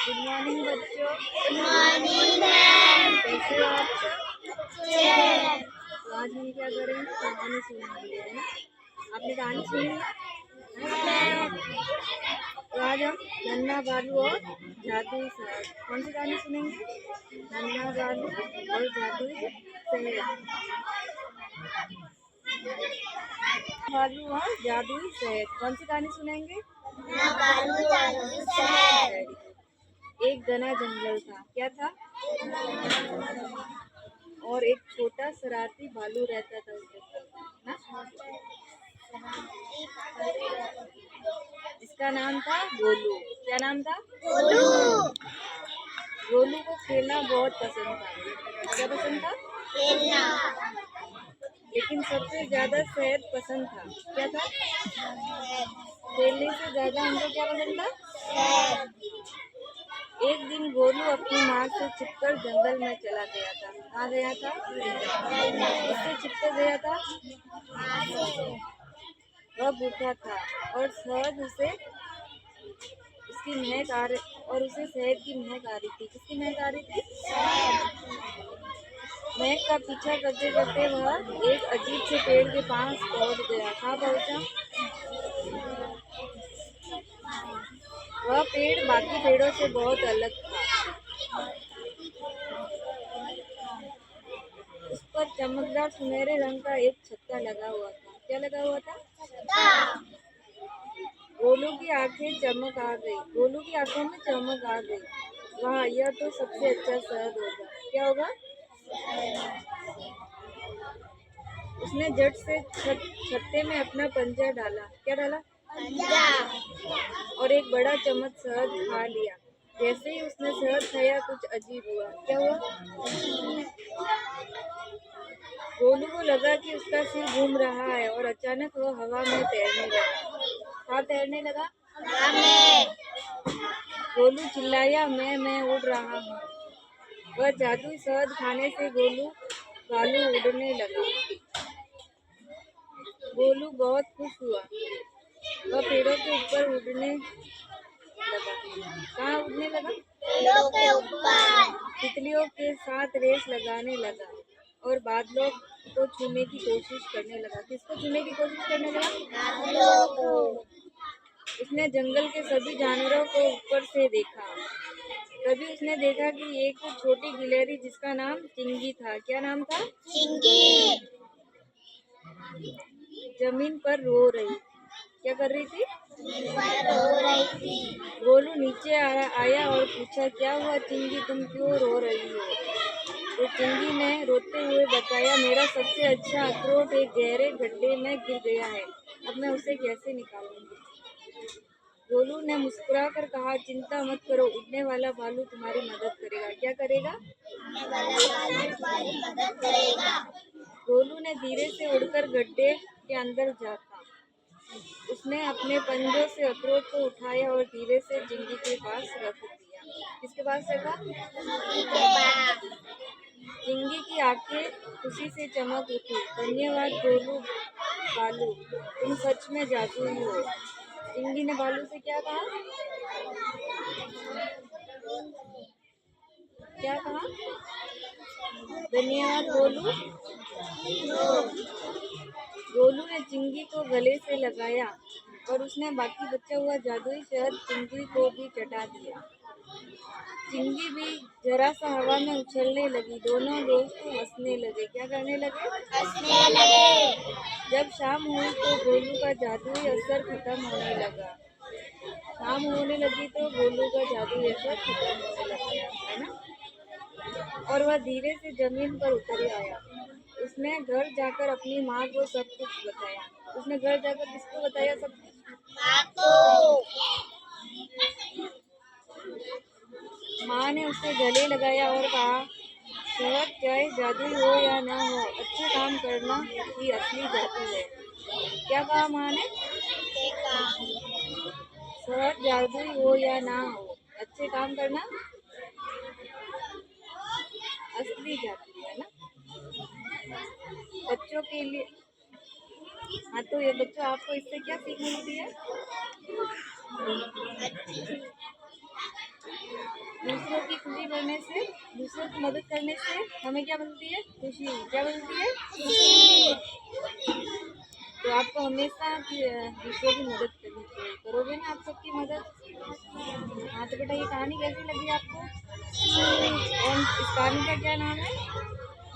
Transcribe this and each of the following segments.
Good morning बच्चों। Good morning ma'am. कैसे हो आप सब? अच्छे। तो आज हम क्या करेंगे, कहानी सुनेंगे, है ना। आपने कहानी सुनी है? तो आज हम नन्हा बालू और जादुई शहर, कौन सी कहानी सुनेंगे? नन्हा बालू और जादुई शहर। बालू और जादुई शहर, कौन सी कहानी सुनेंगे? नन्हा बालू जादुई शहर। एक घना जंगल था। क्या था? और एक छोटा शरारती भालू रहता था उस जंगल में, जिसका नाम था गोलू। क्या नाम था? गोलू। गोलू को खेलना बहुत पसंद था। क्या पसंद था? खेलना। लेकिन सबसे ज्यादा शहद पसंद था। क्या था? खेलने से ज्यादा उनको क्या पसंद था? शहद। एक दिन गोलू अपनी माँ से छिपकर जंगल में चला गया था। कहाँ गया था? किससे छिपकर गया था? वह भूखा था और शहद उसे उसकी महक आ रही और उसे शहद की महक आ रही थी। किसकी महक आ रही थी? महक का पीछा करते करते वह एक अजीब से पेड़ के पास पहुंच गया। कहाँ पहुंचा? वह पेड़ बाकी पेड़ों से बहुत अलग था। उस पर चमकदार सुनहरे रंग का एक छत्ता लगा हुआ था। क्या लगा हुआ था? गोलू की आंखें चमक आ गई। गोलू की आंखों में चमक आ गई। वाह, यह तो सबसे अच्छा शहद होगा। क्या होगा? उसने झट से छत्ते में अपना पंजा डाला। क्या डाला? और एक बड़ा चम्मच शहद खा लिया। जैसे ही उसने शहद खाया, कुछ अजीब हुआ। क्या हुआ? गोलू को लगा कि उसका सिर घूम रहा है और अचानक वह हवा में तैरने लगा। कहाँ तैरने लगा? गोलू चिल्लाया, मैं उड़ रहा हूँ। वह जादुई शहद खाने से बालू उड़ने लगा। गोलू बहुत खुश हुआ। वह पेड़ों के ऊपर उड़ने लगा। कहाँ उड़ने लगा? पेड़ों के ऊपर। तितलियों के साथ रेस लगाने लगा और बादलों को छूने की कोशिश करने लगा। किसको छूने की कोशिश करने लगा? बादलों को। उसने जंगल के सभी जानवरों को ऊपर से देखा। तभी उसने देखा कि एक छोटी गिलहरी, जिसका नाम चिंगी था। क्या नाम था? चिंगी। जमीन पर रो रही। क्या कर रही थी? रो रही थी। गोलू नीचे आया और पूछा, क्या हुआ चिंगी, तुम क्यों रो रही हो? तो चिंगी ने रोते हुए बताया, मेरा सबसे अच्छा अखरोट एक गहरे गड्ढे में गिर गया है। अब मैं उसे कैसे निकालूंगी? गोलू ने मुस्कुराकर कहा, चिंता मत करो, उड़ने वाला भालू तुम्हारी मदद करेगा। क्या करेगा? तुम्हारी मदद करेगा। गोलू ने धीरे से उड़कर गड्ढे के अंदर झांका। उसने अपने पंजों से अखरोट को उठाया और धीरे से चिंगी के पास रख दिया। किसके पास रखा? चिंगी की आंखें खुशी से चमक उठी। धन्यवाद गोलू बालू, तुम सच में जादुई हो। चिंगी ने बालू से क्या कहा? क्या कहा? धन्यवाद गोलू। गोलू ने चिंगी को गले से लगाया और उसने बाकी बचा हुआ जादुई शहद चिंगी को भी चटा दिया। चिंगी भी जरा सा हवा में उछलने लगी। दोनों दोस्त हंसने लगे। क्या करने लगे? हंसने लगे। जब शाम हुई तो गोलू का जादुई असर खत्म होने लगा। शाम होने लगी तो गोलू का जादुई असर खत्म होने लग गया, है ना। और वह धीरे से जमीन पर उतर आया। उसने घर जाकर अपनी माँ को सब कुछ बताया। उसने घर जाकर किसको बताया सब कुछ? माँ ने उसे गले लगाया और कहा, शहद चाहे जादुई हो या ना हो, अच्छे काम करना ही असली जादू है। क्या कहा माँ ने? शहद जादुई हो या ना हो, अच्छे काम करना असली जादू है ना। बच्चों के लिए। हाँ, तो ये बच्चों, आपको इससे क्या सीख मिलती है? दूसरों की खुशी करने से, दूसरों की मदद करने से हमें क्या मिलती है? खुशी। क्या मिलती है? खुशी। तो आपको हमेशा दूसरों की मदद करनी चाहिए। करोगे ना आप सबकी मदद? हाँ तो बेटा ये कहानी कैसी लगी आपको? और इस कहानी का क्या नाम है?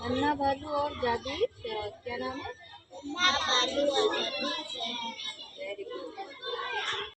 अन्ना भालू और जादुई चराग। क्या नाम है? माँ बालू और वेरी गुड।